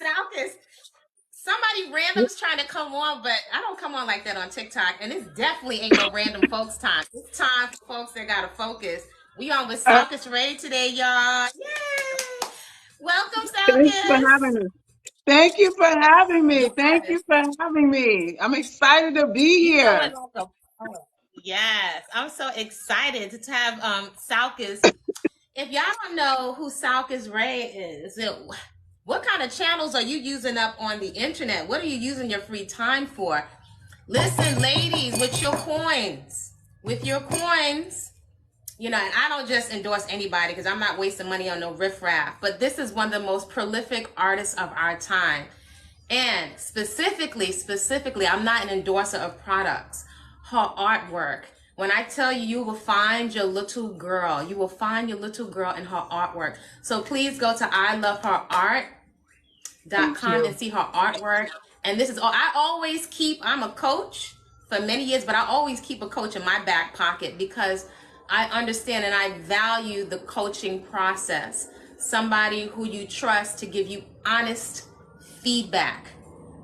Salkis, somebody random's trying to come on, but I don't come on like that on TikTok, and this definitely ain't no random folks time. It's time for folks that gotta focus. We on with Uh, Salkis Ray today, y'all. Yay! Welcome, Thanks for Salkis. having me. Thank you for having me. Thank you Yes, for having me. I'm excited to be you here. flowing like a pro. Yes, I'm so excited to have Salkis. If y'all don't know who Salkis Ray is, what kind of channels are you using up on the internet? What are you using your free time for? Listen, ladies, with your coins, and I don't just endorse anybody because I'm not wasting money on no riffraff, but this is one of the most prolific artists of our time. And specifically, I'm not an endorser of products. Her artwork. When I tell you, you will find your little girl. You will find your little girl in her artwork. So please go to Thank iloveherart.com and you. see her artwork. And this is all I'm a coach for many years, but I always keep a coach in my back pocket because I understand and I value the coaching process. Somebody who you trust to give you honest feedback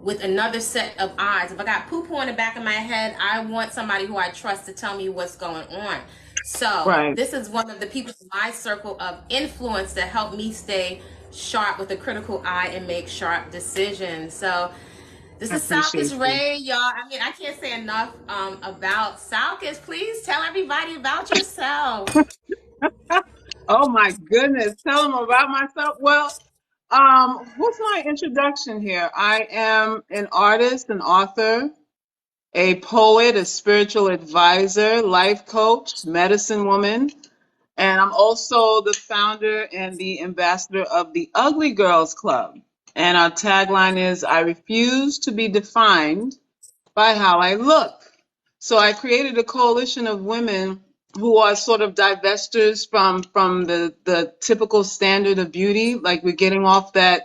with another set of eyes. If I got poo-poo in the back of my head, I want somebody who I trust to tell me what's going on. So Right. this is one of the people in my circle of influence that help me stay sharp with a critical eye and make sharp decisions. So this I is appreciate Salkis you. Ray, y'all. I mean, I can't say enough about Salkis. Please tell everybody about yourself. Oh my goodness. Tell them about myself. Well, what's my introduction here? I am an artist, an author, a poet, a spiritual advisor, life coach, medicine woman. And I'm also the founder and the ambassador of the Ugly Girls Club. And our tagline is I refuse to be defined by how I look. So I created a coalition of women who are sort of divestors from the typical standard of beauty. Like we're getting off that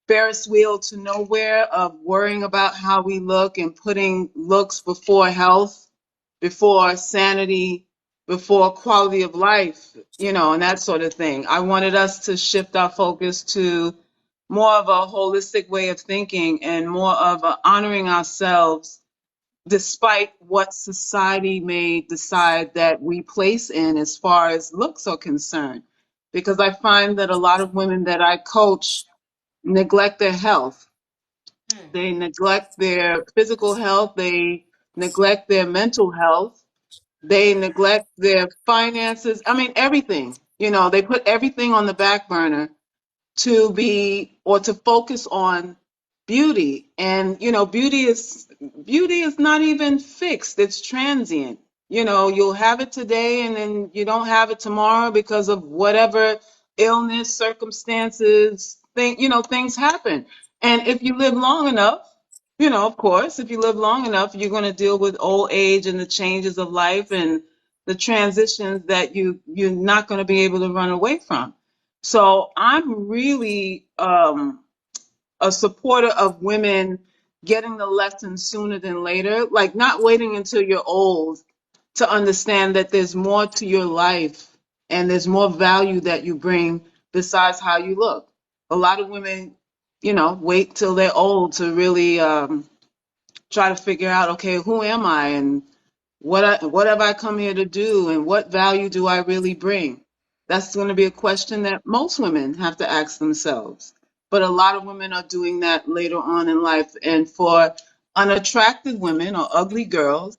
Ferris wheel to nowhere of worrying about how we look and putting looks before health, before sanity, before quality of life, and that sort of thing. I wanted us to shift our focus to more of a holistic way of thinking and more of a honoring ourselves despite what society may decide that we place in as far as looks are concerned. Because I find that a lot of women that I coach neglect their health. Hmm. They neglect their physical health. They neglect their mental health. They neglect their finances. I mean, everything. They put everything on the back burner to be or to focus on beauty. And, beauty is not even fixed. It's transient. You'll have it today and then you don't have it tomorrow because of whatever illness, circumstances, things happen. And if you live long enough, of course, if you live long enough, you're going to deal with old age and the changes of life and the transitions that you're not going to be able to run away from. So I'm really a supporter of women getting the lesson sooner than later, like not waiting until you're old to understand that there's more to your life and there's more value that you bring besides how you look. A lot of women, wait till they're old to really try to figure out, okay, who am I and what have I come here to do and what value do I really bring? That's going to be a question that most women have to ask themselves. But a lot of women are doing that later on in life. And for unattractive women or ugly girls,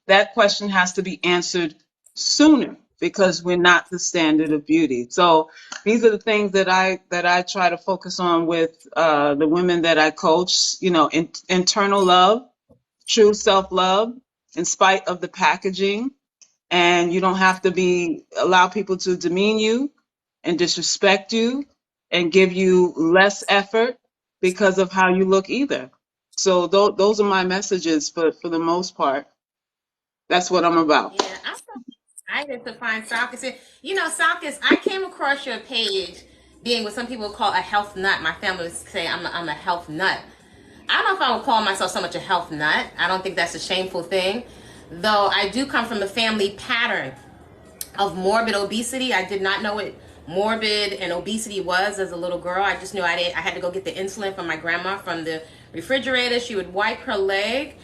that question has to be answered sooner because we're not the standard of beauty. So these are the things that I try to focus on with the women that I coach. Internal love, true self-love in spite of the packaging, and you don't have to be allow people to demean you and disrespect you and give you less effort because of how you look either. So those are my messages for the most part. That's what I'm about. Yeah, I'm so excited to find Salkis. Salkis, I came across your page being what some people call a health nut. My family would say I'm a health nut. I don't know if I would call myself so much a health nut. I don't think that's a shameful thing. Though I do come from a family pattern of morbid obesity. I did not know it morbid and obesity was as a little girl. I just knew I had to go get the insulin from my grandma from the refrigerator. She would wipe her leg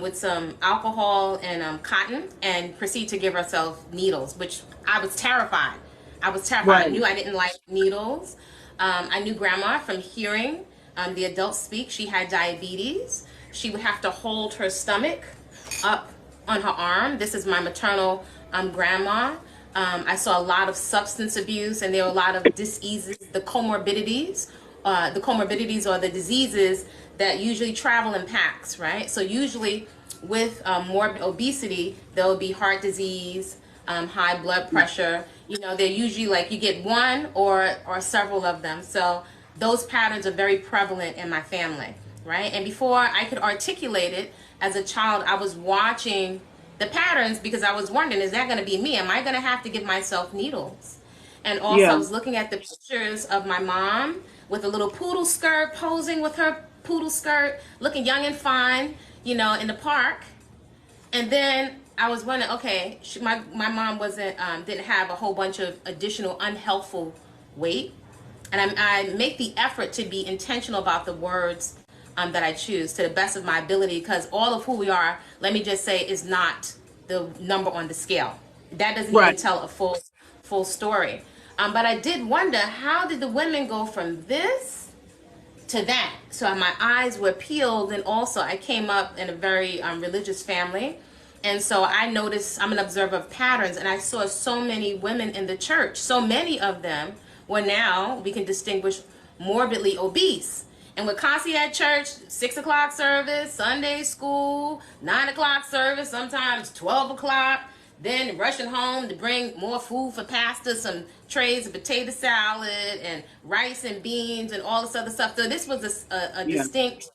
with some alcohol and cotton and proceed to give herself needles, which I was terrified. I was terrified. I Right. knew I didn't like needles. I knew grandma from hearing the adults speak. She had diabetes. She would have to hold her stomach up on her arm. This is my maternal grandma. I saw a lot of substance abuse, and there were a lot of diseases, the comorbidities. The comorbidities are the diseases that usually travel in packs, right? So usually with morbid obesity, there will be heart disease, high blood pressure. You know, they're usually like you get one or several of them. So those patterns are very prevalent in my family, right? And before I could articulate it as a child, I was watching the patterns because I was wondering, is that going to be me? Am I going to have to give myself needles? And also I Yeah. was looking at the pictures of my mom with a little poodle skirt, posing with her poodle skirt, looking young and fine, you know, in the park. And then I was wondering, okay, my mom wasn't didn't have a whole bunch of additional unhealthful weight, and I make the effort to be intentional about the words that I choose to the best of my ability, because all of who we are, let me just say, is not the number on the scale. That doesn't even Right. tell a full story. But I did wonder, how did the women go from this to that? So my eyes were peeled, and also I came up in a very religious family, and so I noticed, I'm an observer of patterns, and I saw so many women in the church. So many of them were, now we can distinguish, morbidly obese. And we're constantly at church, 6 o'clock service, Sunday school, 9 o'clock service, sometimes 12 o'clock, then rushing home to bring more food for pastor, some trays of potato salad and rice and beans and all this other stuff. So this was a Yeah. distinct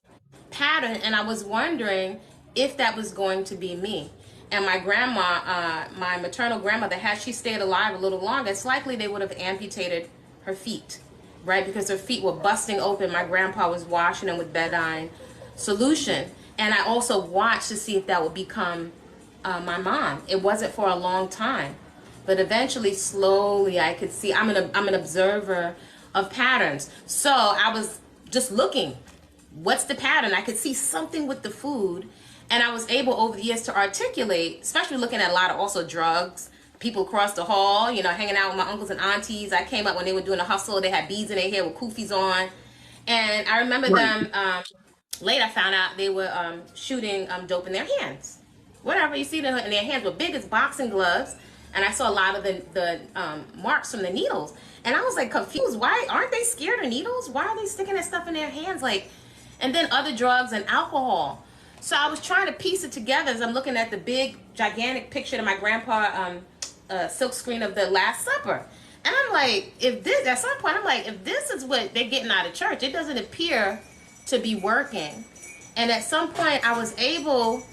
pattern, and I was wondering if that was going to be me. And my grandma, my maternal grandmother, had she stayed alive a little longer, it's likely they would have amputated her feet, right? Because her feet were busting open. My grandpa was washing them with Bedine solution. And I also watched to see if that would become my mom. It wasn't for a long time, but eventually, slowly, I could see. I'm an observer of patterns. So I was just looking. What's the pattern? I could see something with the food, and I was able over the years to articulate, especially looking at a lot of also drugs. People across the hall, you know, hanging out with my uncles and aunties. I came up when they were doing a hustle. They had beads in their hair with kufis on, and I remember Right. them. Later, I found out they were shooting dope in their hands. Whatever, you see them in their hands were big as boxing gloves, and I saw a lot of the marks from the needles, and I was like confused. Why aren't they scared of needles? Why are they sticking that stuff in their hands? Like, and then other drugs and alcohol. So I was trying to piece it together as I'm looking at the big, gigantic picture of my grandpa silk screen of the Last Supper. And I'm like, if this, at some point, I'm like, if this is what they're getting out of church, it doesn't appear to be working. And at some point, I was able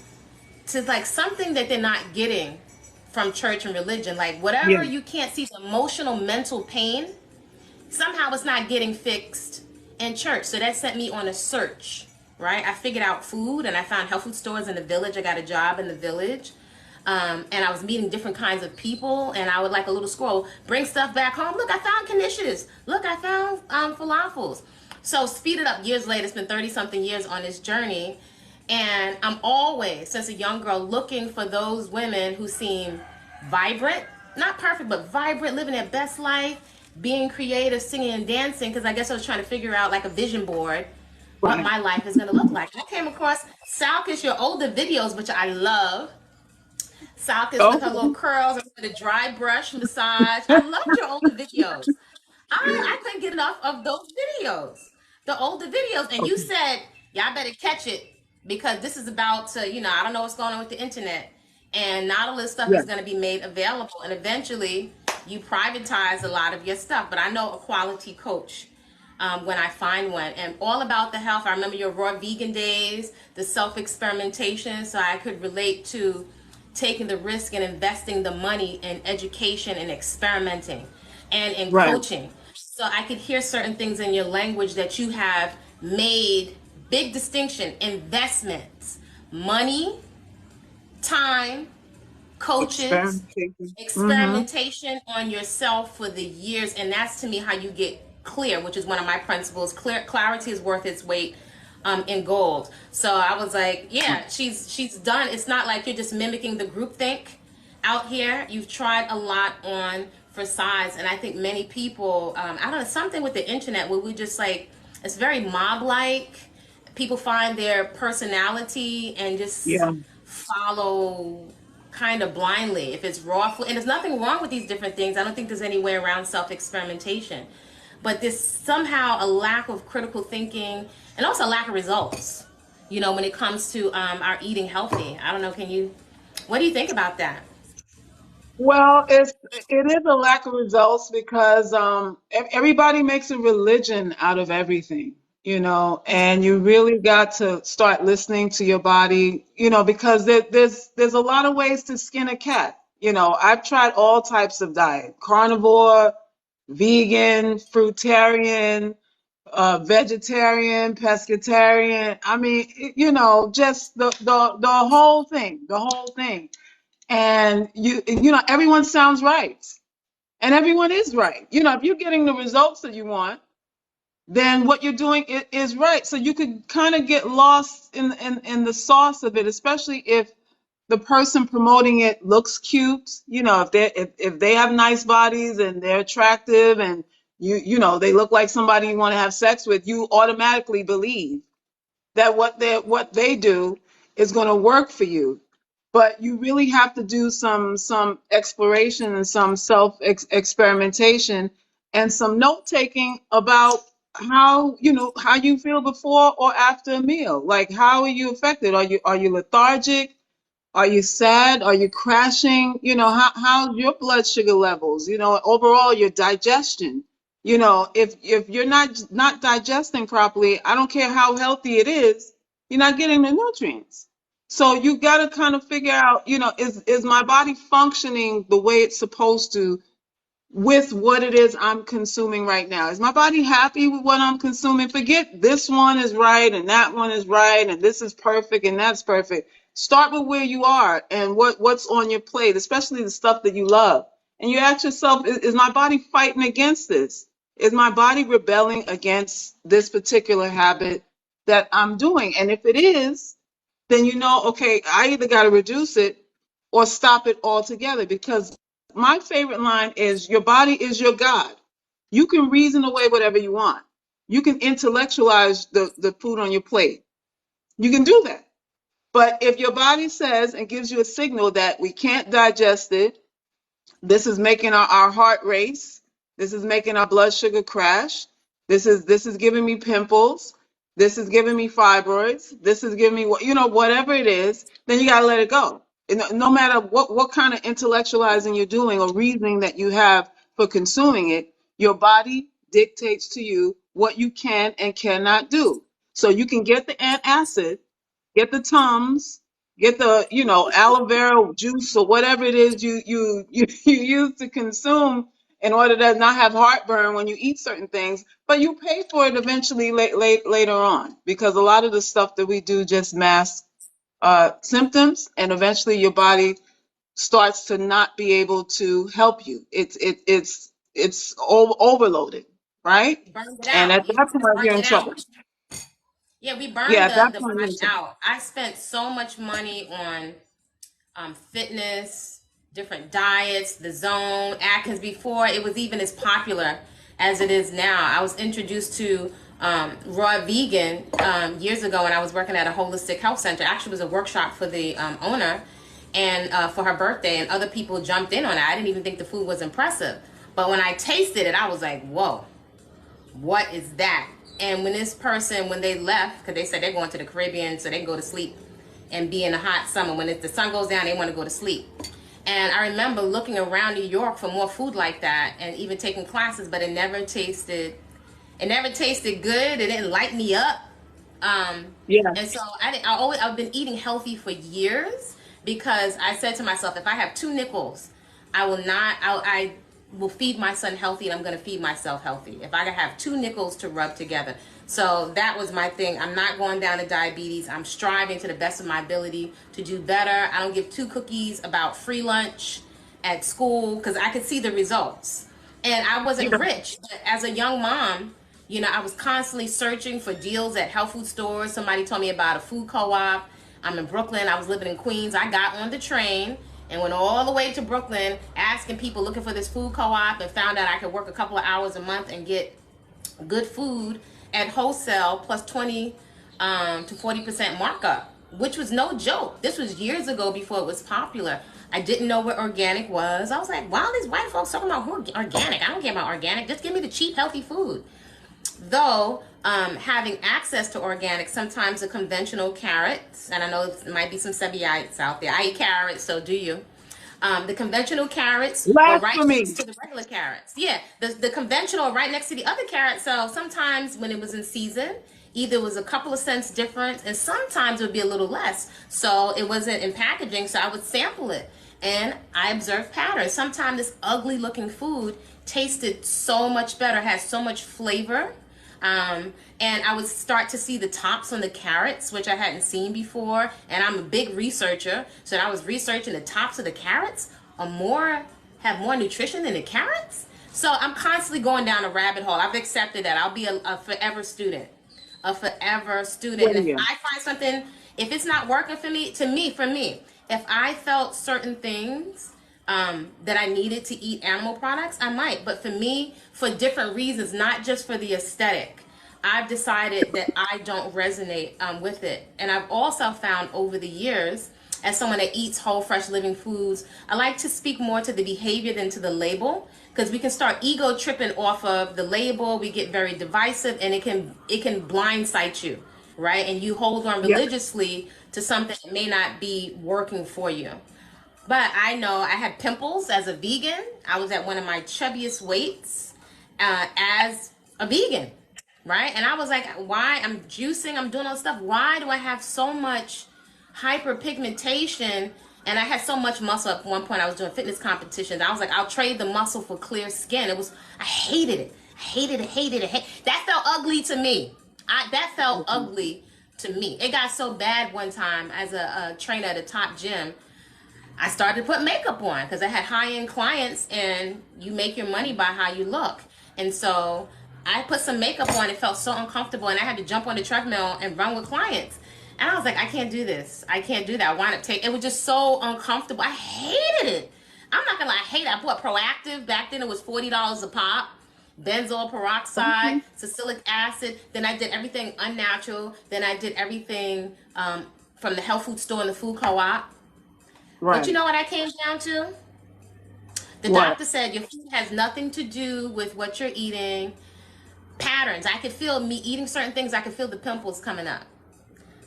to, like, something that they're not getting from church and religion, like Yeah. whatever you can't see, the emotional, mental pain, somehow it's not getting fixed in church. So that sent me on a search, right? I figured out food, and I found health food stores in the village. I got a job in the village. And I was meeting different kinds of people, and I would, like a little squirrel, bring stuff back home. Look, I found knishes. Look, I found falafels. So speed it up, years later, it's been 30-something years on this journey, and I'm always, since a young girl, looking for those women who seem vibrant, not perfect, but vibrant, living their best life, being creative, singing and dancing, because I guess I was trying to figure out, like a vision board, what Right. my life is going to look like. I came across Salkis, your older videos, which I love. Salkis with her little Okay. curls and the dry brush massage. I loved your older videos. I couldn't get enough of those videos, the older videos. And you Okay. said, y'all better catch it, because this is about to, I don't know what's going on with the internet. And not all this stuff Yeah. is going to be made available. And eventually you privatize a lot of your stuff. But I know a quality coach when I find one. And all about the health. I remember your raw vegan days, the self-experimentation. So I could relate to taking the risk and investing the money in education and experimenting and in Right. coaching. So I could hear certain things in your language that you have made big distinction: investments, money, time, coaches, Experimentation. Mm-hmm. experimentation on yourself for the years, and that's to me how you get clear, which is one of my principles. Clarity is worth its weight in gold. So I was like, yeah, she's done. It's not like you're just mimicking the groupthink out here. You've tried a lot on for size, and I think many people, I don't know, something with the internet where we just like, it's very mob like. People find their personality and just Yeah. follow kind of blindly if it's raw food. And there's nothing wrong with these different things. I don't think there's any way around self-experimentation, but there's somehow a lack of critical thinking and also a lack of results, when it comes to our eating healthy. I don't know, what do you think about that? Well, it is a lack of results because everybody makes a religion out of everything, and you really got to start listening to your body, because there's a lot of ways to skin a cat. I've tried all types of diet: carnivore, vegan, fruitarian, vegetarian, pescatarian. I mean, just the whole thing, the whole thing. And everyone sounds right, and everyone is right. If you're getting the results that you want, then what you're doing is right. So you could kind of get lost in the sauce of it, especially if the person promoting it looks cute. If they have nice bodies and they're attractive, and they look like somebody you want to have sex with, you automatically believe that what they do is going to work for you. But you really have to do some exploration and some self experimentation and some note taking about how you feel before or after a meal. Like, how are you affected? Are you lethargic? Are you sad? Are you crashing? How's your blood sugar levels? Overall your digestion. If you're not digesting properly, I don't care how healthy it is, you're not getting the nutrients. So you got to kind of figure out, is my body functioning the way it's supposed to with what it is I'm consuming right now? Is my body happy with what I'm consuming? Forget this one is right and that one is right and this is perfect and that's perfect. Start with where you are and what's on your plate, especially the stuff that you love. And you ask yourself, is my body fighting against this? Is my body rebelling against this particular habit that I'm doing? And if it is, then okay, I either got to reduce it or stop it altogether, because my favorite line is, your body is your God. You can reason away whatever you want. You can intellectualize the food on your plate. You can do that. But if your body says and gives you a signal that we can't digest it, this is making our heart race. This is making our blood sugar crash. This is giving me pimples. This is giving me fibroids. This is giving me whatever it is. Then you gotta let it go. And no matter what kind of intellectualizing you're doing or reasoning that you have for consuming it, your body dictates to you what you can and cannot do. So you can get the antacid, get the Tums, get the aloe vera juice or whatever it is you use to consume in order to not have heartburn when you eat certain things. But you pay for it eventually later on, because a lot of the stuff that we do just masks symptoms, and eventually your body starts to not be able to help you. It's overloaded, right? Burned it And out. at You that point burnt you're in it out. trouble. Yeah, we Yeah, burned at that the point you're body in trouble. out. I spent so much money on fitness, different diets, the zone, Atkins before it was even as popular as it is now. I was introduced to raw vegan years ago when I was working at a holistic health center. Actually, it was a workshop for the owner and for her birthday, and other people jumped in on it. I didn't even think the food was impressive. But when I tasted it, I was like, whoa, what is that? And when they left, because they said they're going to the Caribbean so they can go to sleep and be in the hot summer. When the sun goes down, they want to go to sleep. And I remember looking around New York for more food like that, and even taking classes, but it never tasted. It never tasted good. It didn't light me up. Yeah. And so I've been eating healthy for years because I said to myself, if I have 2 nickels, I will not. I will feed my son healthy, and I'm going to feed myself healthy. If I have 2 nickels to rub together, So that was my thing. I'm not going down to diabetes. I'm striving to the best of my ability to do better. I don't give two cookies about free lunch at school because I could see the results. And I Yeah. wasn't rich, but as a young mom, I was constantly searching for deals at health food stores. Somebody told me about a food co-op. I'm in Brooklyn. I was living in Queens. I got on the train and went all the way to Brooklyn asking people looking for this food co-op, and found out I could work a couple of hours a month and get good food at wholesale plus 20 to 40% markup, which was no joke. This was years ago before it was popular. I didn't know what organic was. I was like, wow, these white folks talking about organic. I don't care about organic. Just give me the cheap, healthy food. Though having access to organic, sometimes the conventional carrots, and I know there might be some Seviites out there. I eat carrots, so do you. The conventional carrots were right next Blasphemy. to the regular carrots. Yeah, the conventional right next to the other carrots. So sometimes when it was in season, either it was a couple of cents difference, and sometimes it would be a little less. So it wasn't in packaging, so I would sample it. And I observed patterns. Sometimes this ugly looking food tasted so much better, has so much flavor. And I would start to see the tops on the carrots, which I hadn't seen before. And I'm a big researcher, so I was researching the tops of the carrots have more nutrition than the carrots. So I'm constantly going down a rabbit hole. I've accepted that. I'll be a forever student, a forever student. And if Yeah. I find something, if it's not working for me, for me, if I felt certain things that I needed to eat animal products, I might. But for me, for different reasons, not just for the aesthetic, I've decided that I don't resonate with it. And I've also found over the years, as someone that eats whole, fresh, living foods, I like to speak more to the behavior than to the label, because we can start ego tripping off of the label. We get very divisive, and it can blindside you, right? And you hold on Yeah. religiously to something that may not be working for you. But I know I had pimples as a vegan. I was at one of my chubbiest weights as a vegan, right? And I was like, why? I'm juicing, I'm doing all this stuff. Why do I have so much hyperpigmentation? And I had so much muscle at one point. I was doing fitness competitions. I was like, I'll trade the muscle for clear skin. I hated it. I hated it, hated it, That felt ugly to me. That felt ugly to me. It got so bad one time as a trainer at a top gym. I started to put makeup on because I had high-end clients, and you make your money by how you look. And so I put some makeup on. It felt so uncomfortable, and I had to jump on the treadmill and run with clients. And I was like, I can't do this. I can't do that. I wound up it was just so uncomfortable. I hated it. I'm not gonna lie, I hate it. I bought Proactive. Back then it was $40 a pop. Benzoyl peroxide, Okay. salicylic acid. Then I did everything unnatural. Then I did everything from the health food store and the food co-op. But you Right. know what I came down to? The What? doctor said your food has nothing to do with what you're eating. Patterns. I could feel me eating certain things. I could feel the pimples coming up.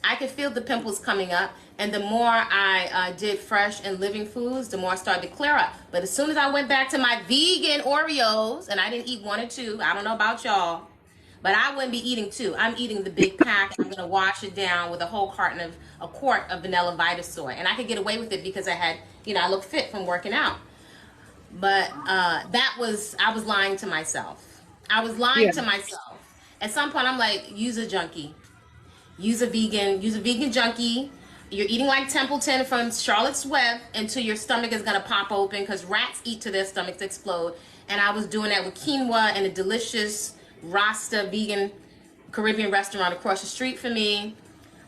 I could feel the pimples coming up. And the more I did fresh and living foods, the more I started to clear up. But as soon as I went back to my vegan Oreos, and I didn't eat one or two, I don't know about y'all, but I wouldn't be eating two. I'm eating the big pack. I'm gonna wash it down with a quart of vanilla Vitasoy, and I could get away with it because I look fit from working out. But I was lying to myself. I was lying Yeah. to myself. At some point, I'm like, use a junkie, use a vegan junkie. You're eating like Templeton from Charlotte's Web until your stomach is gonna pop open because rats eat to their stomachs explode. And I was doing that with quinoa and a delicious Rasta vegan Caribbean restaurant across the street from me.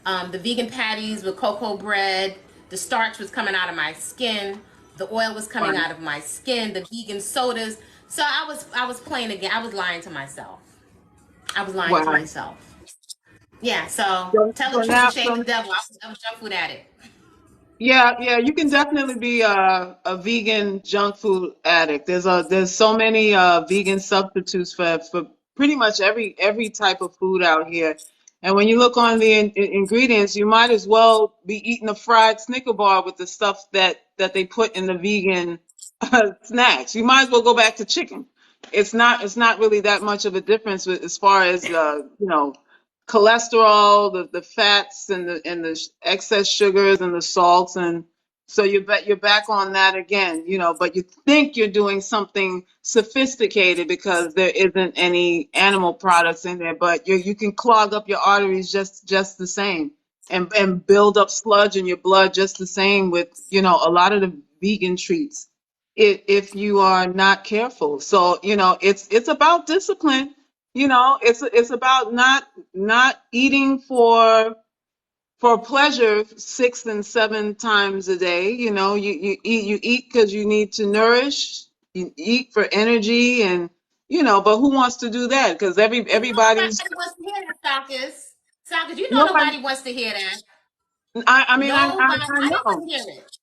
The vegan patties with cocoa bread. The starch was coming out of my skin. The oil was coming Right. out of my skin. The vegan sodas. So I was playing again. I was lying to myself. I was lying to Wow. myself. Yeah. So So, tell the so truth and now, shame the so devil. I was junk food addict. yeah, yeah, you can definitely be a vegan junk food addict. There's so many vegan substitutes for pretty much every type of food out here. And when you look on the ingredients, you might as well be eating a fried Snicker bar with the stuff that they put in the vegan snacks. You might as well go back to chicken. It's not really that much of a difference as far as cholesterol, the fats and the excess sugars and the salts and So you're back on that again, but you think you're doing something sophisticated because there isn't any animal products in there, but you can clog up your arteries just the same, and build up sludge in your blood just the same with, a lot of the vegan treats, if you are not careful. So, it's about discipline. It's about not eating for pleasure 6 and 7 times a day. You eat because you need to nourish. You eat for energy, and but who wants to do that? Because And everybody's nobody wants to hear that, Salkis. Salkis, you know nobody. nobody wants to hear that. I mean, Nobody, I I don't want know. to hear it.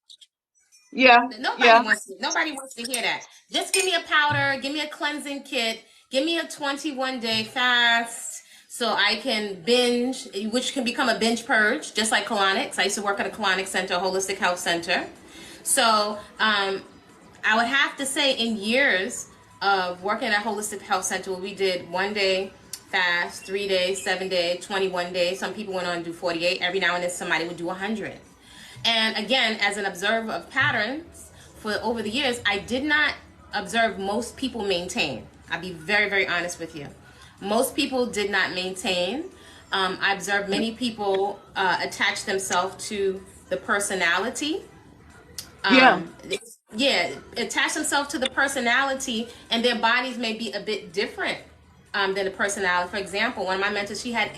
Yeah, Nobody yeah, wants to. Nobody wants to hear that. Just give me a powder. Give me a cleansing kit. Give me a 21-day fast so I can binge, which can become a binge purge, just like colonics. I used to work at a colonic center, a holistic health center. So I would have to say, in years of working at a holistic health center, where we did 1 day fast, 3 days, 7 days, 21 days. Some people went on to do 48. Every now and then, somebody would do 100. And again, as an observer of patterns for over the years, I did not observe most people maintain. I'll be very, very honest with you. Most people did not maintain. I observed many people attach themselves to the personality. yeah, um yeah, attach themselves to the personality, and their bodies may be a bit different than the personality. For example, one of my mentors, she had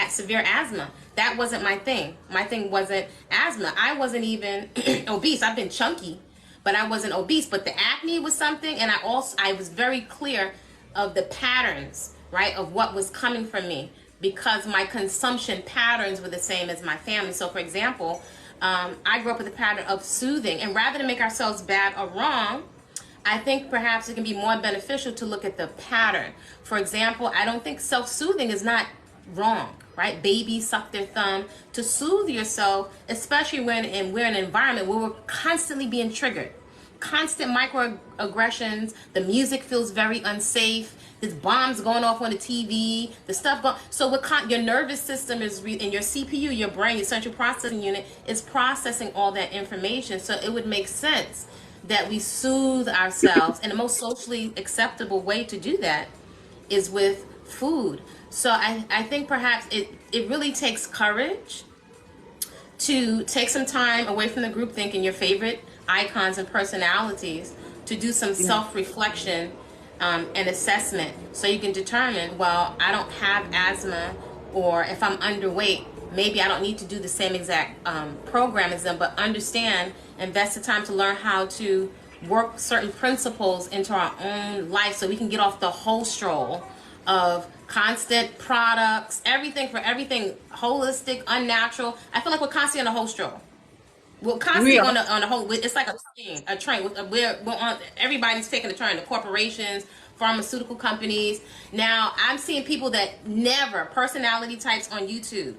severe asthma. That wasn't my thing. My thing wasn't asthma. I wasn't even obese. I've been chunky, but I wasn't obese. But the acne was something, and I was very clear of the patterns, right, of what was coming from me, because my consumption patterns were the same as my family. So, for example, I grew up with a pattern of soothing, and rather than make ourselves bad or wrong, I think perhaps it can be more beneficial to look at the pattern. For example, I don't think self-soothing is not wrong, right? Babies suck their thumb to soothe yourself, especially when we're in an environment where we're constantly being triggered. Constant microaggressions, the music feels very unsafe, there's bombs going off on the TV, the stuff going. So your nervous system is and your CPU, your brain, your central processing unit, is processing all that information. So it would make sense that we soothe ourselves, and the most socially acceptable way to do that is with food. So I think perhaps it really takes courage to take some time away from the group think and your favorite icons and personalities to do some yeah. self-reflection and assessment, so you can determine, well, I don't have asthma, or if I'm underweight, maybe I don't need to do the same exact program as them, but understand, invest the time to learn how to work certain principles into our own life, so we can get off the whole stroll of constant products, everything for everything, holistic, unnatural. I feel like we're constantly on the whole stroll. We're We constantly are. on the whole. It's like a train. A train. We're on. Everybody's taking a turn. The corporations, pharmaceutical companies. Now I'm seeing people that never personality types on YouTube.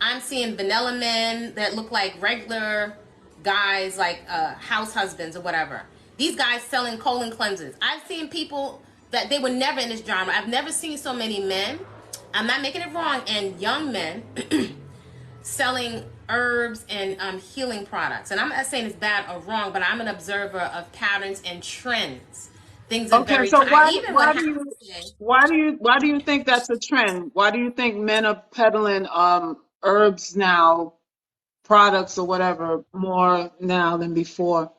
I'm seeing vanilla men that look like regular guys, like house husbands or whatever. These guys selling colon cleansers. I've seen people that they were never in this genre. I've never seen so many men. I'm not making it wrong, and young men selling herbs and healing products. And I'm not saying it's bad or wrong, but I'm an observer of patterns and trends. Things are Okay, very. so I even would why have do to you say, why do you think that's a trend? Why do you think men are peddling herbs now, products or whatever, more now than before?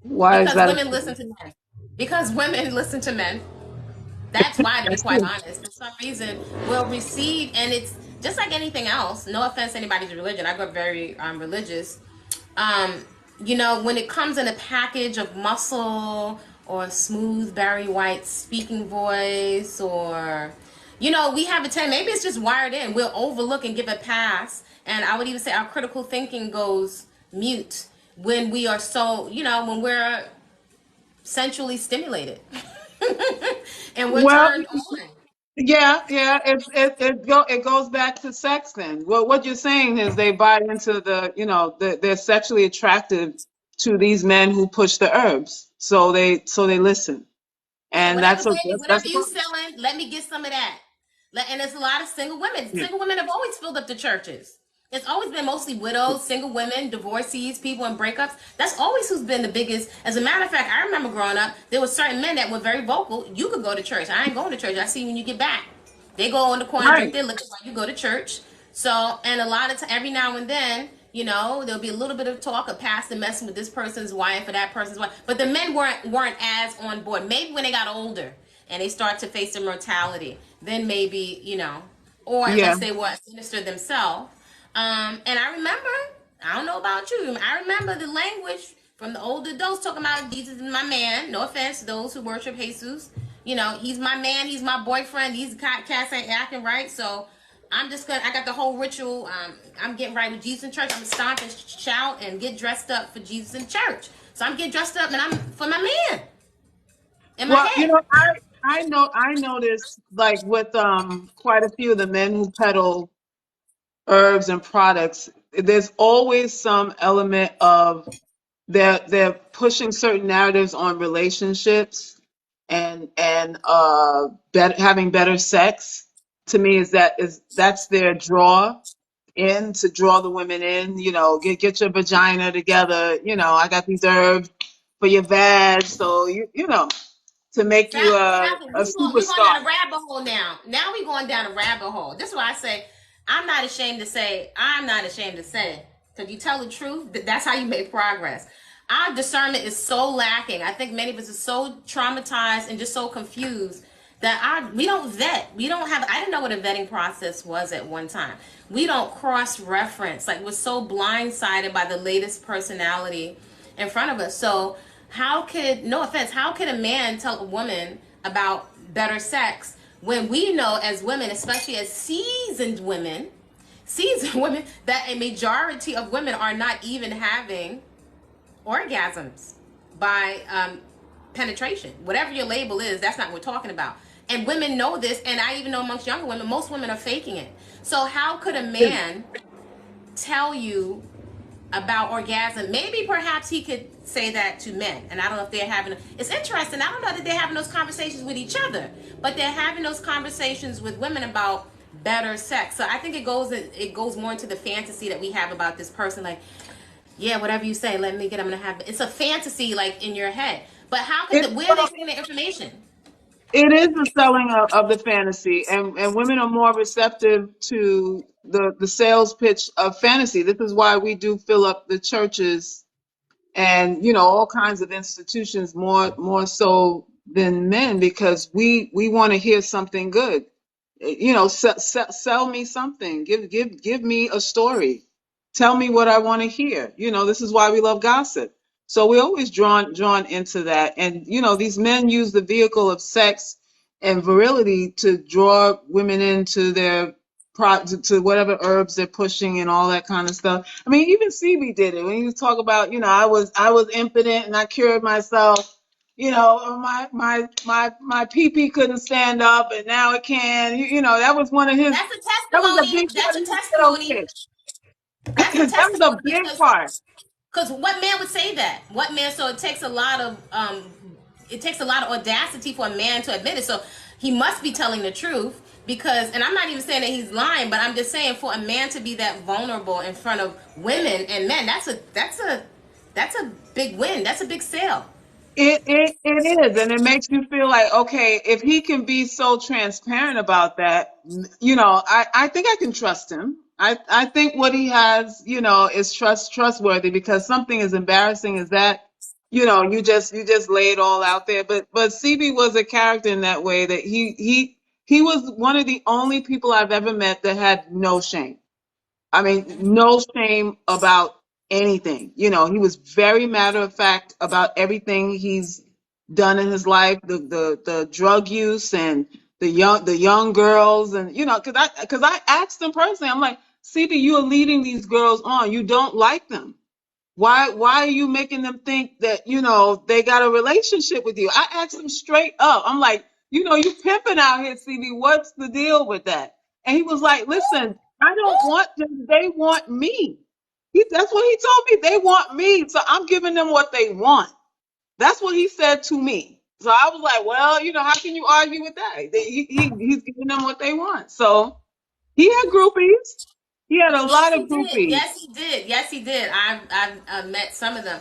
Why is because that a women listen trend? to men. Because women listen to men. That's why, to be That's quite true. honest. For some reason, we'll receive, and it's just like anything else. No offense to anybody's religion. I grew up very religious. Um, when it comes in a package of muscle or a smooth Barry White speaking voice, or we have a tendency. Maybe it's just wired in. We'll overlook and give a pass, and I would even say our critical thinking goes mute when we are so when we're sensually stimulated and we're Well, turned on. yeah, yeah. It goes back to sex then. Well, what you're saying is they buy into they're sexually attractive to these men who push the herbs, so they listen, Yeah, and whatever, that's a baby, that's whatever a you problem. selling, let me get some of that. And there's a lot of single women. Yeah. Single women have always filled up the churches. It's always been mostly widows, single women, divorcees, people in breakups. That's always who's been the biggest. As a matter of fact, I remember growing up, there were certain men that were very vocal. You could go to church. I ain't going to church. I see you when you get back. They go on the corner, drink Right. their liquor while you go to church. So, and a lot of time, every now and then, there'll be a little bit of talk of pastor messing with this person's wife or that person's wife. But the men weren't as on board. Maybe when they got older and they start to face their mortality, then maybe, or Yeah. unless they were a minister themselves. And I remember, I don't know about you, I remember the language from the older adults talking about Jesus is my man. No offense to those who worship Jesus. He's my man, he's my boyfriend, these cats ain't acting right. So I got the whole ritual. I'm getting right with Jesus in church. I'm gonna stomp and shout and get dressed up for Jesus in church. So I'm getting dressed up and I'm for my man in my Well, head. I noticed like with quite a few of the men who peddle herbs and products, there's always some element of they're pushing certain narratives on relationships and having better sex. To me, that's their draw in to draw the women in. Get your vagina together. I got these herbs for your vag, so to make you Exactly. a We going superstar. down a rabbit hole now. Now we going down a rabbit hole. This is why I say I'm not ashamed to say because you tell the truth. That's how you make progress. Our discernment is so lacking. I think many of us are so traumatized and just so confused that we don't vet. We don't have. I didn't know what a vetting process was at one time. We don't cross reference. Like we're so blindsided by the latest personality in front of us. So how could, no offense, how could a man tell a woman about better sex when we know as women, especially as seasoned women, that a majority of women are not even having orgasms by penetration. Whatever your label is, that's not what we're talking about. And women know this, and I even know amongst younger women, most women are faking it. So how could a man tell you about orgasm? Maybe perhaps he could say that to men, and I don't know if they're having. It's interesting. I don't know that they're having those conversations with each other, but they're having those conversations with women about better sex. So I think it goes more into the fantasy that we have about this person. Like, yeah, whatever you say, let me get. I'm gonna have. It's a fantasy like in your head. But how could It, where are they getting the information? it is the selling of the fantasy, and women are more receptive to the sales pitch of fantasy. This is why we do fill up the churches and all kinds of institutions more so than men because we want to hear something good. Sell me something. Give me a story. Tell me what I want to hear. This is why we love gossip. So we're always drawn into that. And these men use the vehicle of sex and virility to draw women into their to whatever herbs they're pushing and all that kind of stuff. I mean, even CB did it when he was talking about, I was impotent and I cured myself. My pee couldn't stand up and now it can. That was one of his. That's a That was a testimony. big part That's of a his sales testimony. pitch. That's a That was a testimony big because part. what man would say that? What man? So it takes a lot of audacity for a man to admit it. So he must be telling the truth because, and I'm not even saying that he's lying, but I'm just saying for a man to be that vulnerable in front of women and men, that's a big win. That's a big sale. It is, and it makes you feel like, okay, if he can be so transparent about that, I think I can trust him. I think what he has, is trustworthy because something as embarrassing as that, you just lay it all out there. But CB was a character in that way that he was one of the only people I've ever met that had no shame. I mean, no shame about anything. He was very matter of fact about everything he's done in his life, the drug use and the young girls, and because I asked him personally, I'm like, CB, you are leading these girls on. You don't like them. Why are you making them think that, they got a relationship with you? I asked him straight up. I'm like, you pimping out here, CB. What's the deal with that? And he was like, listen, I don't want them. They want me. That's what he told me. They want me. So I'm giving them what they want. That's what he said to me. So I was like, well, how can you argue with that? He's giving them what they want. So he had groupies. He had a Yes, lot of he did. groupies. Yes, he did. Yes, he did. I've met some of them,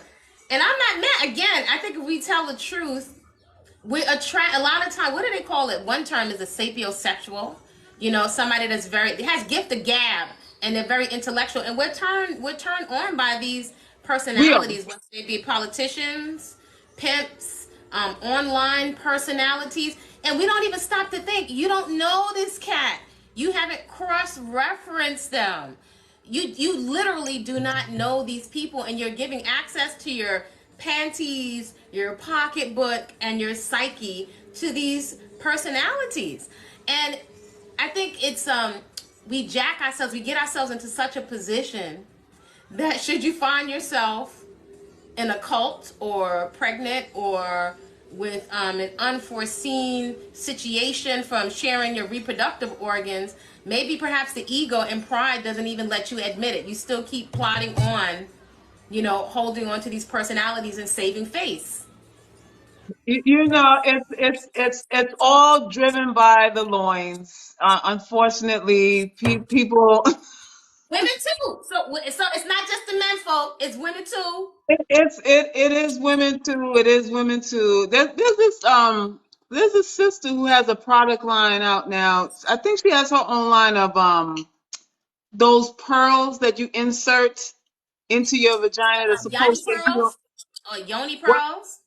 and I'm not mad. Again, I think if we tell the truth, we attract a lot of time. What do they call it? One term is a sapiosexual. You know, somebody that's very has gift of gab and they're very intellectual, and we're turned on by these We are. personalities, whether they be politicians, pimps, online personalities, and we don't even stop to think. You don't know this cat. You haven't cross-referenced them. You literally do not know these people, and you're giving access to your panties, your pocketbook, and your psyche to these personalities. And I think it's we jack ourselves, we get ourselves into such a position that should you find yourself in a cult or pregnant or with an unforeseen situation from sharing your reproductive organs, maybe perhaps the ego and pride doesn't even let you admit it. You still keep plodding on, holding on to these personalities and saving face. It's all driven by the loins. Unfortunately, people. Women too. So it's not just the men folk, it's women too. It is women too. It is women too. There's a sister who has a product line out now. I think she has her own line of those pearls that you insert into your vagina that's Yoni supposed to heal. pearls or yoni What? pearls.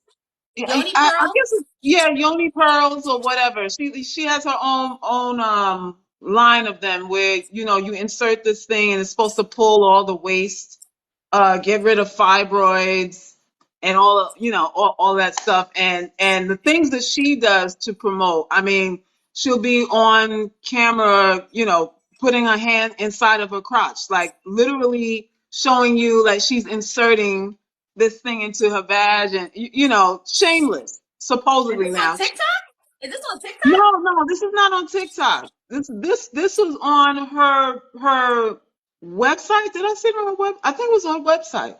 I, Yoni I guess pearls. yeah, yoni pearls or whatever. She has her own line of them where you insert this thing and it's supposed to pull all the waste, get rid of fibroids and all that stuff, and the things that she does to promote. I mean, she'll be on camera, putting her hand inside of her crotch, like literally showing you like she's inserting this thing into her vag, and shameless Is supposedly this on now. TikTok? Is this on No, TikTok? no, this is not on TikTok. This was on her website. Did I say her web? I think it was on her website.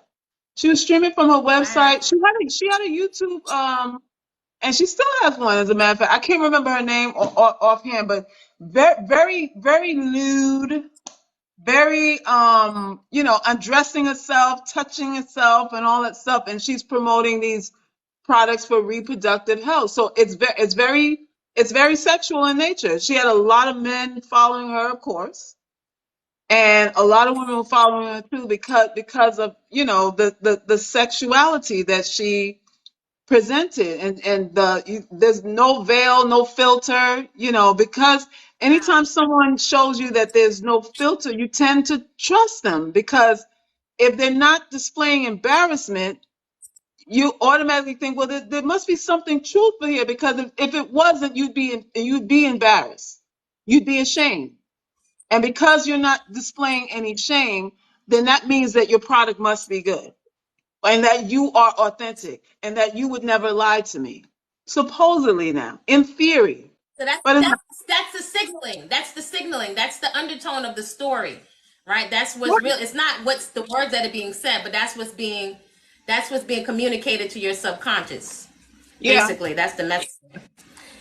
She was streaming from her website. Wow. She had a YouTube, and she still has one. As a matter of fact, I can't remember her name offhand, but very, very, very nude, very, undressing herself, touching herself, and all that stuff. And she's promoting these products for reproductive health. So it's very sexual in nature. She had a lot of men following her, of course, and a lot of women were following her too because of the sexuality that she presented, and there's no veil, no filter, because anytime someone shows you that there's no filter, you tend to trust them, because if they're not displaying embarrassment, you automatically think, well, there must be something truthful here, because if it wasn't, you'd be embarrassed, you'd be ashamed, and because you're not displaying any shame, then that means that your product must be good, and that you are authentic, and that you would never lie to me. Supposedly, now, in theory, So that's but that's that's the signaling. That's the signaling. That's the undertone of the story, right? That's what's real. It's not what's the words that are being said, but that's what's being communicated to your subconscious. yeah, Basically, that's the message.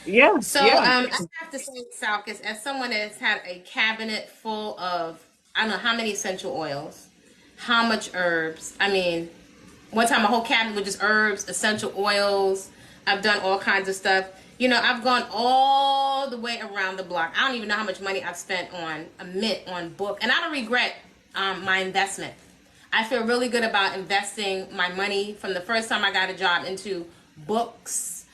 yeah, So yeah. I have to say, Salkis, as someone that's had a cabinet full of I don't know how many essential oils, how much herbs. I mean, one time a whole cabinet with just herbs, essential oils. I've done all kinds of stuff. I've gone all the way around the block. I don't even know how much money I've spent on a mint, on book, and I don't regret my investment. I feel really good about investing my money from the first time I got a job into books,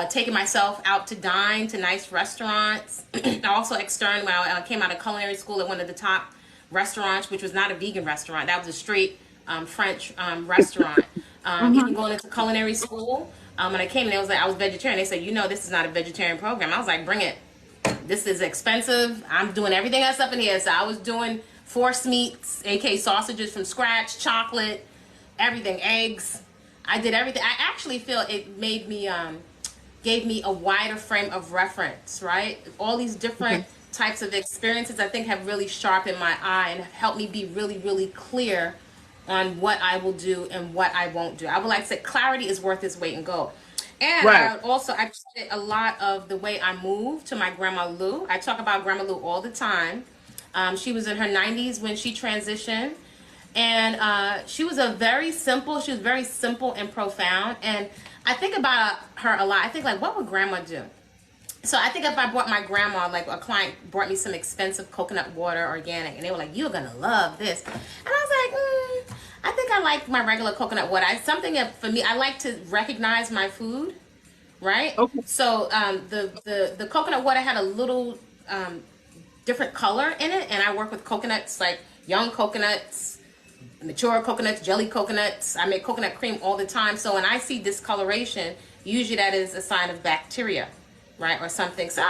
taking myself out to dine to nice restaurants. Also external, when I came out of culinary school at one of the top restaurants, which was not a vegan restaurant. That was a straight French restaurant. Even Hmm. going into culinary school, when I came in, I was vegetarian. They said, this is not a vegetarian program. I was like, bring it. This is expensive. I'm doing everything else up in here. So I was doing force meats, aka sausages from scratch, chocolate, everything, eggs. I did everything. I actually feel it made me gave me a wider frame of reference, right? All these different types of experiences, I think, have really sharpened my eye and have helped me be really, really clear on what I will do and what I won't do. I would like to say clarity is worth its weight in gold. And Right. I credit a lot of the way I move to my grandma Lou. I talk about grandma Lou all the time. She was in her 90s when she transitioned, and she was very simple and profound. And I think about her a lot. I think like, what would grandma do? So I think if I brought my grandma, like a client brought me some expensive coconut water, organic, and they were like, "You're gonna love this," and I was like, I think I like my regular coconut water. Something that for me, I like to recognize my food, right? Okay. So the coconut water had a little different color in it, and I work with coconuts, like young coconuts, mature coconuts, jelly coconuts. I make coconut cream all the time. So when I see discoloration, usually that is a sign of bacteria, right, or something. So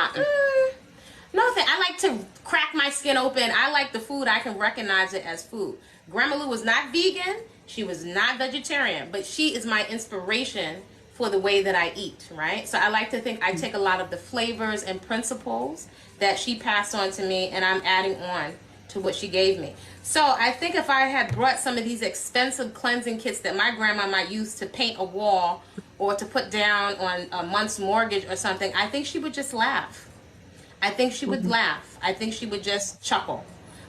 no, I like to crack my skin open. I like the food. I can recognize it as food. Grandma Lou was not vegan. She was not vegetarian, but she is my inspiration for the way that I eat, right? So I like to think I take a lot of the flavors and principles that she passed on to me, and I'm adding on to what she gave me. So I think if I had brought some of these expensive cleansing kits that my grandma might use to paint a wall or to put down on a month's mortgage or something, I think she would just laugh. I think she would laugh. I think she would just chuckle.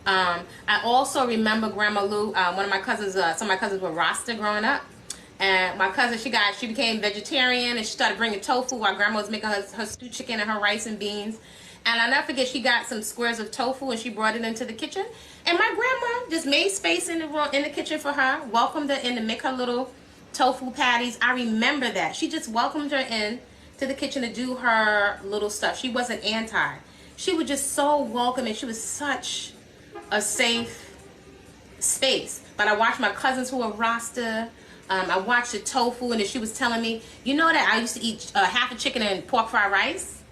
I also remember Grandma Lou. One of my cousins, some of my cousins were Rasta growing up, and my cousin she became vegetarian, and she started bringing tofu while Grandma was making her stewed chicken and her rice and beans. And I'll never forget, she got some squares of tofu and she brought it into the kitchen. And my grandma just made space in the room, in the kitchen for her, welcomed her in to make her little tofu patties. I remember that. She just welcomed her in to the kitchen to do her little stuff. She wasn't anti. She was just so welcoming. She was such a safe space. But I watched my cousins who were Rasta. I watched the tofu, and then she was telling me, you know that I used to eat half a chicken and pork fried rice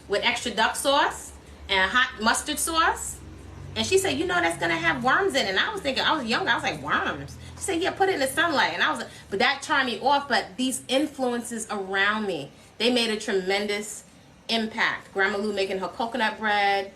with extra duck sauce and hot mustard sauce. And she said, you know, that's going to have worms in it. And I was thinking, I was younger, I was like, worms? She said, yeah, put it in the sunlight. And I was like, but that turned me off. But these influences around me, they made a tremendous impact. Grandma Lou making her coconut bread,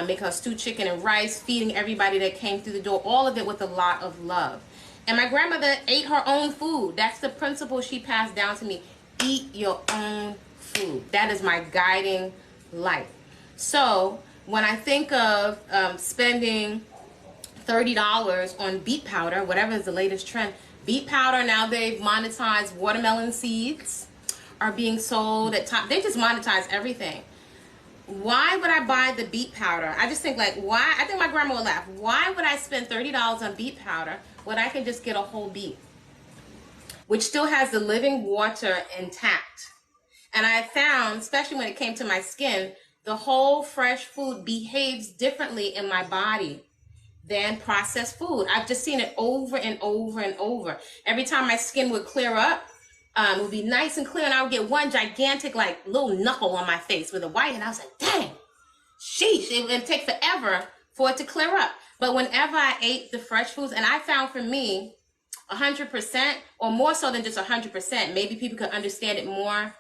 making her stewed chicken and rice, feeding everybody that came through the door, all of it with a lot of love. And my grandmother ate her own food. That's the principle she passed down to me. Eat your own food. That is my guiding light. So when I think of spending $30 on beet powder, whatever is the latest trend, beet powder, now they've monetized watermelon seeds are being sold at top. They just monetize everything. Why would I buy the beet powder? I just think like, why? I think my grandma would laugh. Why would I spend $30 on beet powder when I can just get a whole beet, which still has the living water intact? And I found, especially when it came to my skin, the whole fresh food behaves differently in my body than processed food. I've just seen it over and over and over. Every time my skin would clear up, it would be nice and clear, and I would get one gigantic, like, little knuckle on my face with a white, and I was like, dang, sheesh, it would take forever for it to clear up. But whenever I ate the fresh foods, and I found for me, 100%, or more so than just 100%, maybe people could understand it more.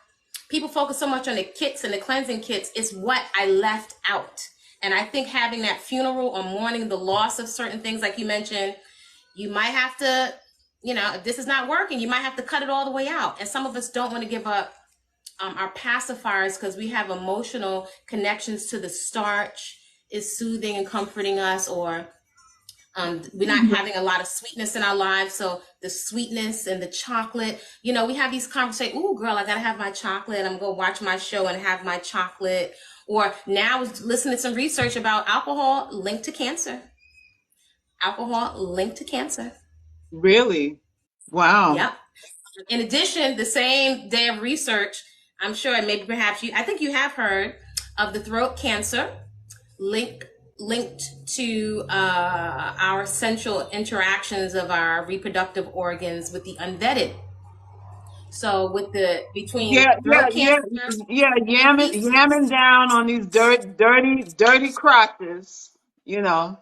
People focus so much on the kits and the cleansing kits. It's what I left out. And I think having that funeral or mourning the loss of certain things, like you mentioned, you might have to, you know, if this is not working, you might have to cut it all the way out. And some of us don't want to give up our pacifiers because we have emotional connections to the starch is soothing and comforting us, or we're not having a lot of sweetness in our lives. So the sweetness and the chocolate, you know, we have these conversations. Ooh, girl, I got to have my chocolate. I'm going to watch my show and have my chocolate. Or now I was listening to some research about alcohol linked to cancer. Alcohol linked to cancer. Really? Wow. Yep. In addition, the same day of research, I'm sure, and maybe perhaps I think you have heard of the throat cancer linked to our essential interactions of our reproductive organs with the unvetted. So with between throat cancer, herpes. Yamming down on these dirty crotches, you know,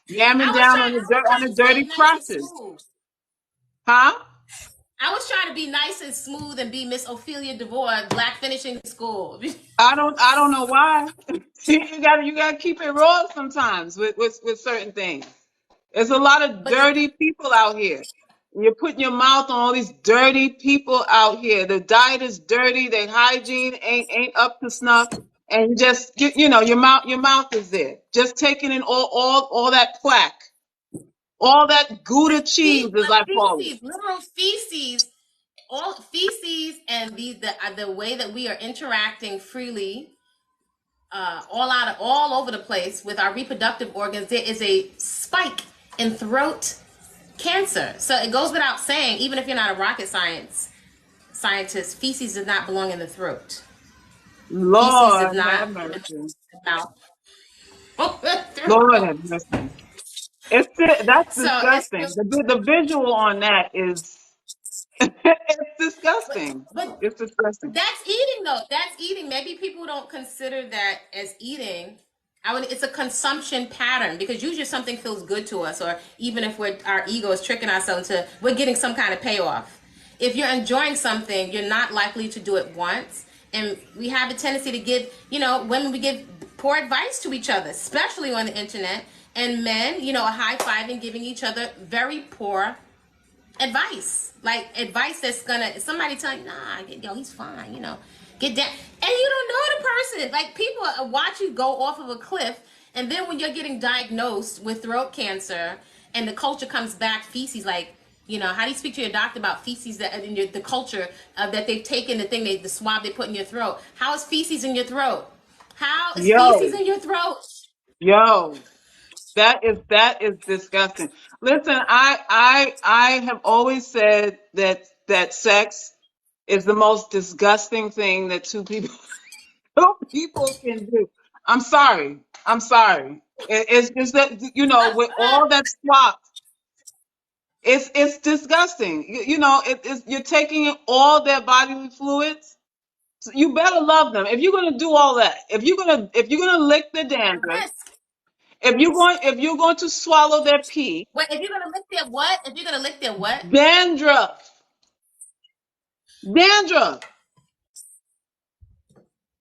yamming down I was on the trying to dirty stay nice and crotches, smooth. huh? I was trying to be nice and smooth and be Miss Ophelia DeVore, Black Finishing School. I don't know why. You gotta keep it raw sometimes with certain things. There's a lot of But the dirty people out here. You're putting your mouth on all these dirty people out here. The diet is dirty. Their hygiene ain't up to snuff. and just your mouth is there, just taking in all that plaque, all that Gouda cheese, as But I call it. feces, literal feces, all feces, and the way that we are interacting freely, all over the place with our reproductive organs, there is a spike in throat cancer. So it goes without saying, even if you're not a rocket scientist, feces does not belong in the throat. Feces does Lord not have belong in mercy. the mouth or the Lord throat. have mercy. That's So it's disgusting. The visual on that is it's disgusting. but It's disgusting. that's eating though. That's eating. Maybe people don't consider that as eating. It's a consumption pattern because usually something feels good to us, or even if our ego is tricking ourselves into we're getting some kind of payoff. If you're enjoying something, you're not likely to do it once. And we have a tendency to give, women, we give poor advice to each other, especially on the internet, and men, high-fiving, giving each other very poor advice, like advice that's gonna somebody tell you, nah, he's fine, get down, and you don't know the person. Like people watch you go off of a cliff, and then when you're getting diagnosed with throat cancer, and the culture comes back feces, like how do you speak to your doctor about feces that in the culture that they've taken the swab they put in your throat? How is feces in your throat? How is feces Yo, in your throat? yo, that is disgusting. Listen, I have always said that sex is the most disgusting thing that two people can do. I'm sorry. I'm sorry. It's just that with all that swap, it's disgusting. You're taking in all their bodily fluids. So you better love them. If you're gonna do all that, if you're gonna lick the The dandruff, risk. if you're going to swallow their pee, Wait, if you're gonna lick their what? If you're gonna lick their what? dandruff, dandruff,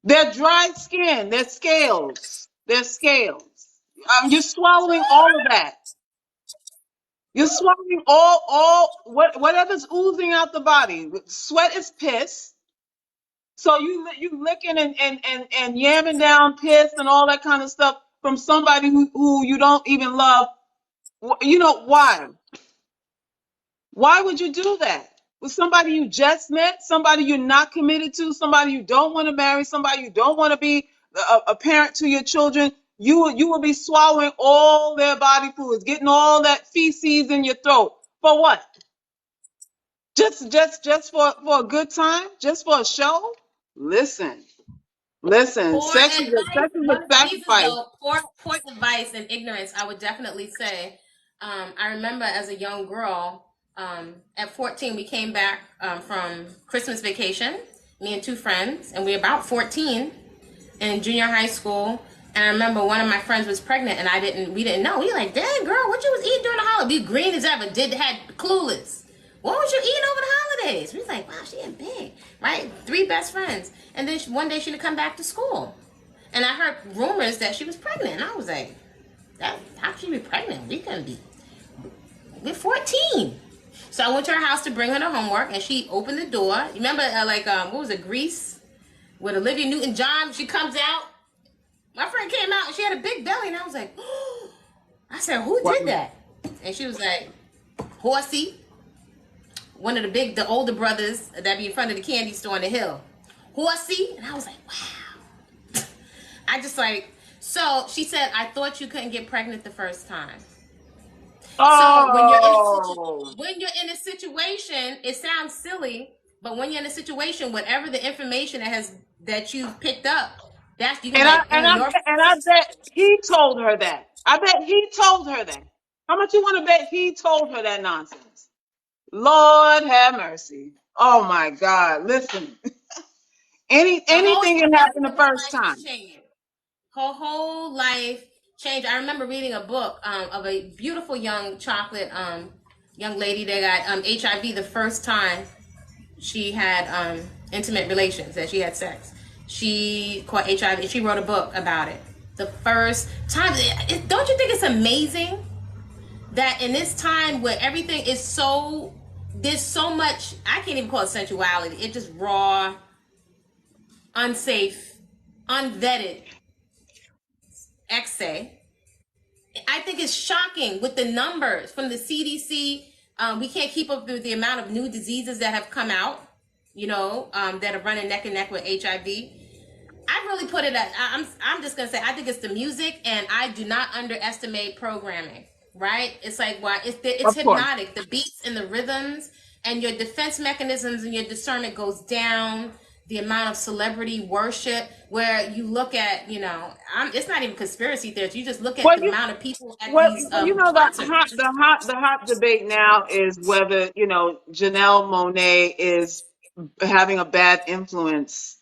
their dry skin, their scales. You're swallowing all of that. You're swallowing whatever's oozing out the body. Sweat is piss. So you licking and yamming down piss and all that kind of stuff from somebody who you don't even love. Why? Why would you do that? With somebody you just met, somebody you're not committed to, somebody you don't want to marry, somebody you don't want to be a parent to your children, you will be swallowing all their body fluids, getting all that feces in your throat. For what? Just for a good time? Just for a show? Listen, listen. Poor Sex is advice. sex is One a of the reasons, sacrifice. though, poor advice and ignorance. I would definitely say. I remember as a young girl, at 14, we came back from Christmas vacation. Me and two friends, and we were about 14 in junior high school. And I remember one of my friends was pregnant, and we didn't know. We were like, "Dang, girl, what you was eating during the holiday?" We green as ever. Had clueless. What was you eating over the holidays? We was like, "Wow, she ain't big, right?" Three best friends, and then one day she would come back to school, and I heard rumors that she was pregnant, and I was like, "How could she be pregnant? We're 14." So I went to her house to bring her to homework, and she opened the door. You remember, what was it, Grease, with Olivia Newton-John? She comes out. My friend came out and she had a big belly, and I was like, oh. I said, "Who What? did that?" And she was like, "Horsey, one of the older brothers that be in front of the candy store on the hill. Horsey." And I was like, wow. I just like, so she said, "I thought you couldn't get pregnant the first time." So Oh, when you're in a situation, it sounds silly, but when you're in a situation, whatever the information that you've picked up, that's you can and be I like, and I your and I bet he told her that. I bet he told her that. How much you want to bet he told her that nonsense? Lord have mercy. Oh my God! Listen, her whole anything can happen trajectory the of her first life is time. changing. Her whole life changed. I remember reading a book of a beautiful young chocolate young lady that got HIV the first time she had intimate relations, that she had sex. She caught HIV. She wrote a book about it. The first time. Don't you think it's amazing that in this time where everything is there's so much, I can't even call it sensuality. It's just raw, unsafe, unvetted XA. I think it's shocking with the numbers from the CDC. We can't keep up with the amount of new diseases that have come out, that are running neck and neck with HIV. I really put it at, I'm just going to say, I think it's the music, and I do not underestimate programming, right? It's like, why? It's Of course. hypnotic. The beats and the rhythms and your defense mechanisms and your discernment goes down. The amount of celebrity worship where you look at, it's not even conspiracy theories. You just look at Well, the amount of people at well, these the concerts. hot debate now is whether, Janelle Monáe is having a bad influence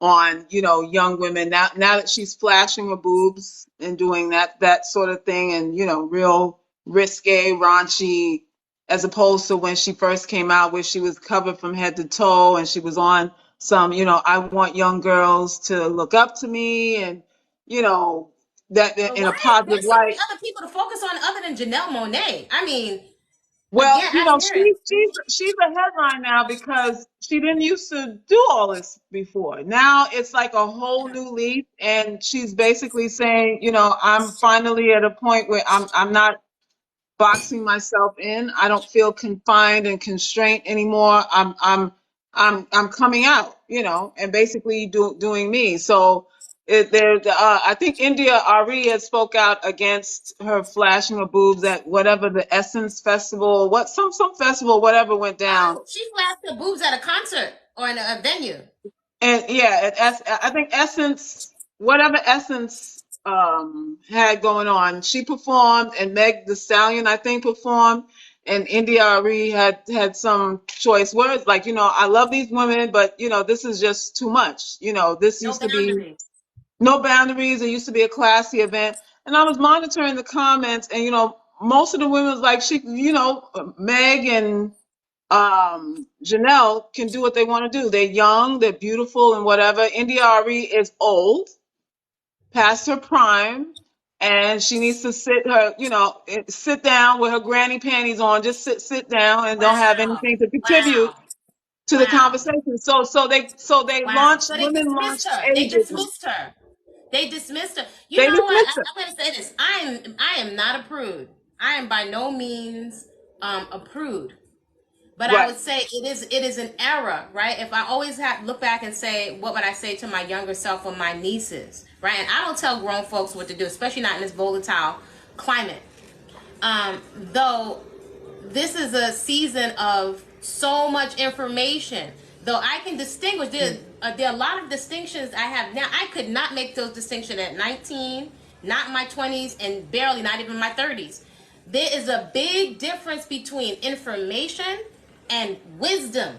on, young women now that she's flashing her boobs and doing that sort of thing, and, real risque, raunchy, as opposed to when she first came out, where she was covered from head to toe and she was on some, I want young girls to look up to me, and, that But in why? a positive There's so many light. other people to focus on other than Janelle Monáe. I mean, Well, again, I hear it. she's a headline now because she didn't used to do all this before. Now it's like a whole new leaf, and she's basically saying, I'm finally at a point where I'm not boxing myself in. I don't feel confined and constrained anymore. I'm coming out, and basically doing me. So I think India Ari had spoke out against her flashing her boobs at whatever the Essence Festival, some festival, whatever went down. Oh, she flashed her boobs at a concert or in a venue. And yeah, I think Essence, whatever Essence had going on, she performed, and Meg the Stallion, I think, performed, and India Arie had some choice words like, I love these women, but this is just too much. This No used to be boundaries. no boundaries. It used to be a classy event, and I was monitoring the comments, and most of the women was like, Meg and Janelle can do what they want to do. They're young, they're beautiful, and whatever. India Arie is old, past her prime, and she needs to sit down with her granny panties on. Just sit down and don't have Wow. anything to contribute Wow. to the Wow. conversation. So they Wow. launched So they women dismissed launched her. They ageism. dismissed her. They dismissed her. You They know what? dismissed her. I'm going to say this. I am not a prude. I am by no means a prude. But I Right. would say it is an error, right? If I always have look back and say, what would I say to my younger self or my nieces, right? And I don't tell grown folks what to do, especially not in this volatile climate. Though this is a season of so much information, though I can distinguish, there are a lot of distinctions I have now. I could not make those distinctions at 19, not in my 20s, and barely not even my 30s. There is a big difference between information and wisdom.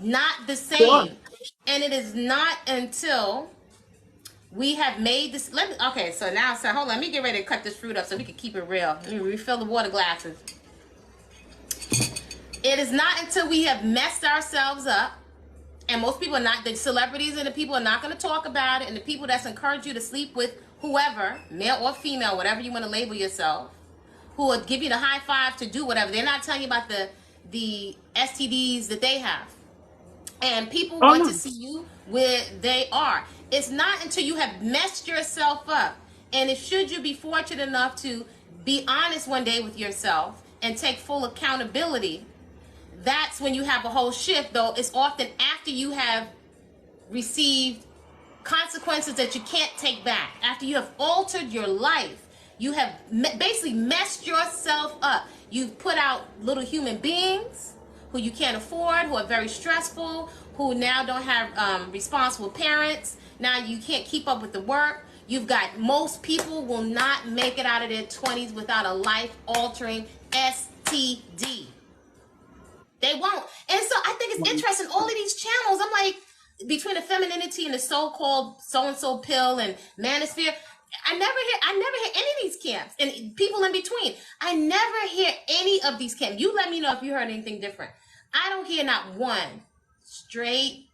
Not the Sure. same. And it is not until we have made this. Okay, so now, hold on. Let me get ready to cut this fruit up so we can keep it real. Let me refill the water glasses. It is not until we have messed ourselves up, and most people are not, the celebrities and the people are not going to talk about it, and the people that's encouraged you to sleep with whoever, male or female, whatever you want to label yourself, who will give you the high five to do whatever. They're not telling you about the STDs that they have. And people Oh want to no. see you where they are. It's not until you have messed yourself up. And if should you be fortunate enough to be honest one day with yourself and take full accountability, that's when you have a whole shift. Though it's often after you have received consequences that you can't take back. After you have altered your life, you have basically messed yourself up. You've put out little human beings who you can't afford, who are very stressful, who now don't have responsible parents. Now you can't keep up with the work. You've got, most people will not make it out of their 20s without a life-altering STD. They won't. And so I think it's interesting, all of these channels, I'm like, between the femininity and the so-called so-and-so pill and manosphere, I never hear any of these camps and people in between. I never hear any of these camps. You let me know if you heard anything different. I don't hear not one straight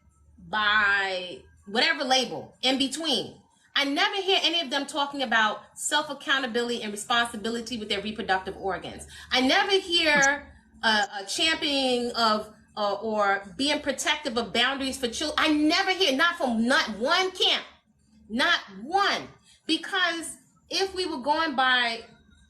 by whatever label in between. I never hear any of them talking about self-accountability and responsibility with their reproductive organs. I never hear a championing of or being protective of boundaries for children. I never hear, not from not one camp. Not one. Because if we were going by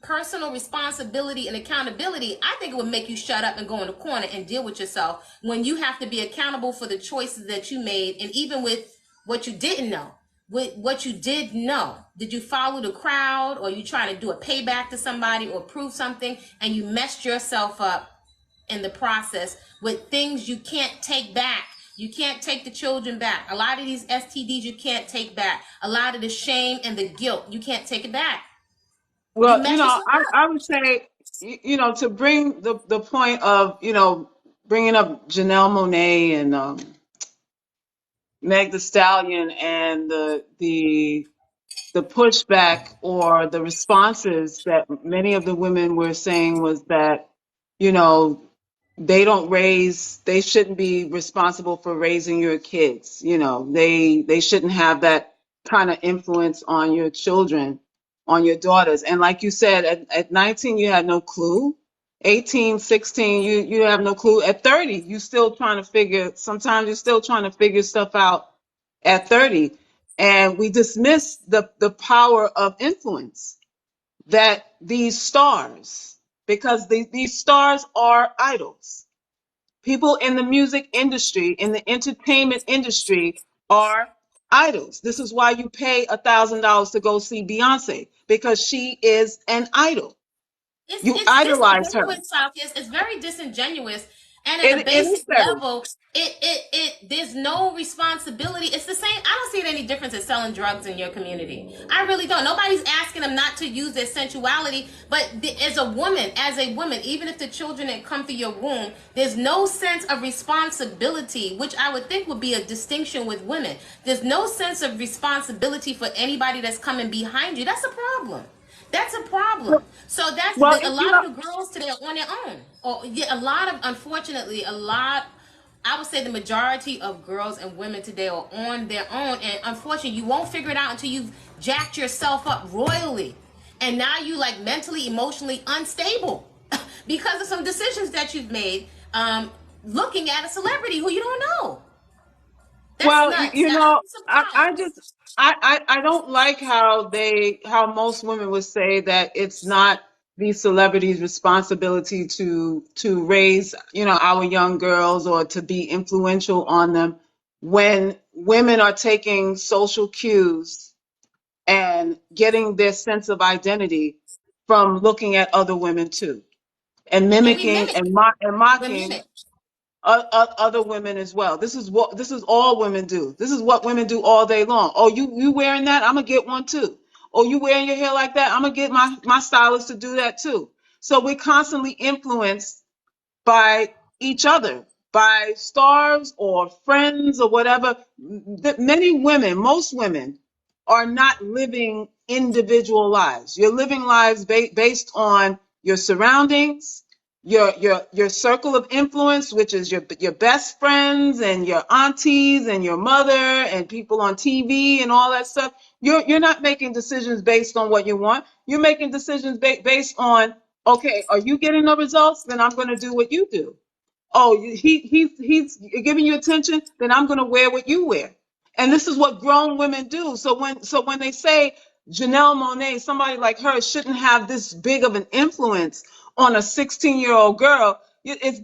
personal responsibility and accountability, I think it would make you shut up and go in the corner and deal with yourself when you have to be accountable for the choices that you made, and even with what you didn't know. With what you did know, did you follow the crowd, or you trying to do a payback to somebody or prove something, and you messed yourself up in the process with things you can't take back. You can't take the children back. A lot of these STDs you can't take back. A lot of the shame and the guilt, you can't take it back. You Well, mess yourself up. I would say, to bring the point of, bringing up Janelle Monáe and Meg The Stallion and the pushback or the responses that many of the women were saying was that, you know, they shouldn't be responsible for raising your kids. They shouldn't have that kind of influence on your children, on your daughters. And like you said, at 19, you had no clue. 18, 16, you have no clue. At 30, sometimes you're still trying to figure stuff out at 30. And we dismiss the power of influence that these stars, because these stars are idols. People in the music industry, in the entertainment industry, are idols. This is why you pay $1,000 to go see Beyonce, because she is an idol. You It's idolize her. disingenuous, Salkis. It's very disingenuous. And at a It is basic very. level, it there's no responsibility. It's the same. I don't see it any difference as selling drugs in your community. I really don't. Nobody's asking them not to use their sensuality, but as a woman, even if the children that come through your womb, there's no sense of responsibility, which I would think would be a distinction with women. There's no sense of responsibility for anybody that's coming behind you. That's a problem. That's a problem. So Well, a lot of the girls today are on their own. Or yeah, a lot of unfortunately, a lot I would say the majority of girls and women today are on their own, and unfortunately you won't figure it out until you've jacked yourself up royally. And now you like mentally, emotionally unstable because of some decisions that you've made looking at a celebrity who you don't know. That's Well, nuts. That's a I problem. just I don't like how most women would say that it's not these celebrities' responsibility to raise, our young girls or to be influential on them, when women are taking social cues and getting their sense of identity from looking at other women too, and And we mimicking mimic. and We mocking mimic. other women as well. This is all women do. This is what women do all day long. Oh, you wearing that? I'm gonna get one too. Oh, you wearing your hair like that? I'm gonna get my stylist to do that too. So we constantly influenced by each other, by stars or friends or whatever. Many women, most women, are not living individual lives. You're living lives based on your surroundings, your circle of influence, which is your best friends and your aunties and your mother and people on TV and all that stuff. You're not making decisions based on what you want. You're making decisions based on, okay, are you getting the results? Then I'm going to do what you do. Oh, he's giving you attention, then I'm going to wear what you wear. And this is what grown women do. So when they say Janelle Monáe, somebody like her shouldn't have this big of an influence on a 16-year-old girl, it's